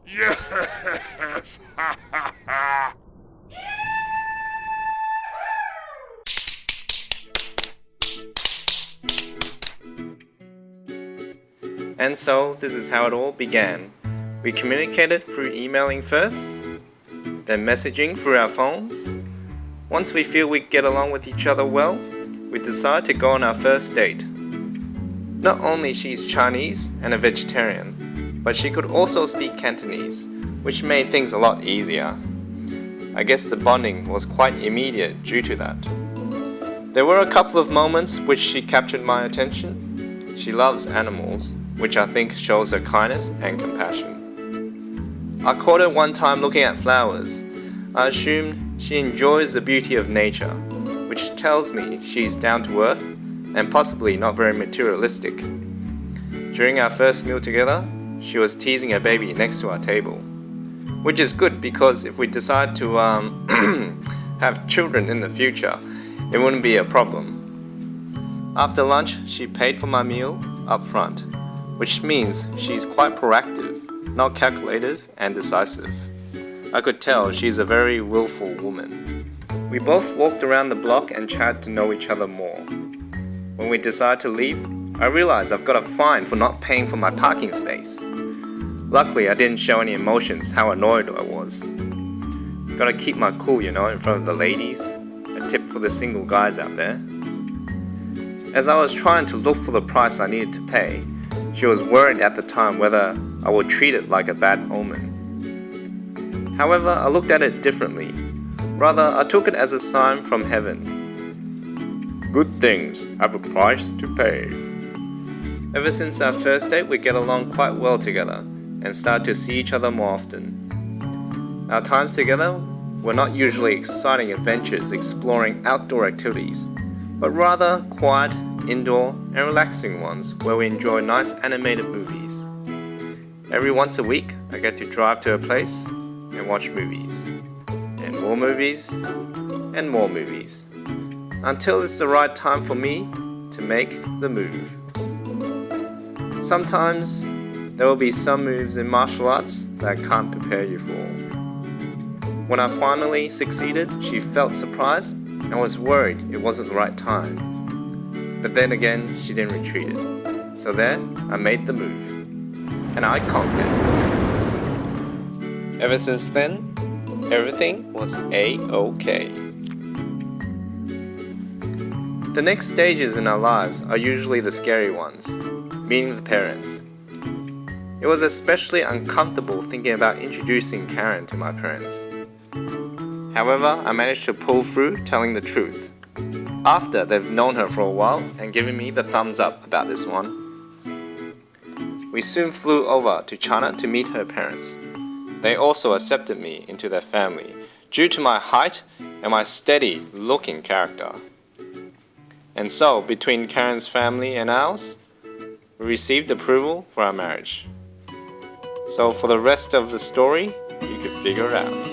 Yes! And so, this is how it all began. We communicated through emailing first, then messaging through our phones. Once we feel we get along with each other well, we decide to go on our first date. Not only she's Chinese and a vegetarian, but she could also speak Cantonese, which made things a lot easier. I guess the bonding was quite immediate due to that. There were a couple of moments which she captured my attention. She loves animals, which I think shows her kindness and compassion. I caught her one time looking at flowers. I assumed she enjoys the beauty of nature, which tells me she's down to earth and possibly not very materialistic. During our first meal together, she was teasing a baby next to our table, which is good because if we decide to have children in the future, it wouldn't be a problem. After lunch, she paid for my meal up front, which means she's quite proactive, not calculative and decisive. I could tell she's a very willful woman. We both walked around the block and chatted to know each other more. When we decided to leave, I realized I've got a fine for not paying for my parking space. Luckily, I didn't show any emotions how annoyed I was. Gotta keep my cool, in front of the ladies. A tip for the single guys out there. As I was trying to look for the price I needed to pay, she was worried at the time whether I would treat it like a bad omen. However, I looked at it differently. Rather, I took it as a sign from heaven. Good things have a price to pay. Ever since our first date, we get along quite well together and start to see each other more often. Our times together were not usually exciting adventures exploring outdoor activities, but rather quiet, indoor, and relaxing ones where we enjoy nice animated movies. Every once a week, I get to drive to her place and watch movies, and more movies, and more movies, until it's the right time for me to make the move. Sometimes there will be some moves in martial arts that I can't prepare you for. When I finally succeeded, she felt surprised and was worried it wasn't the right time. But then again, she didn't retreat it. So there, I made the move. And I conquered. Ever since then, everything was A-OK. The next stages in our lives are usually the scary ones, meeting the parents. It was especially uncomfortable thinking about introducing Karen to my parents. However, I managed to pull through telling the truth, after they've known her for a while and given me the thumbs up about this one. We soon flew over to China to meet her parents. They also accepted me into their family due to my height and my steady looking character. And so, between Karen's family and ours, we received approval for our marriage. So for the rest of the story, you could figure it out.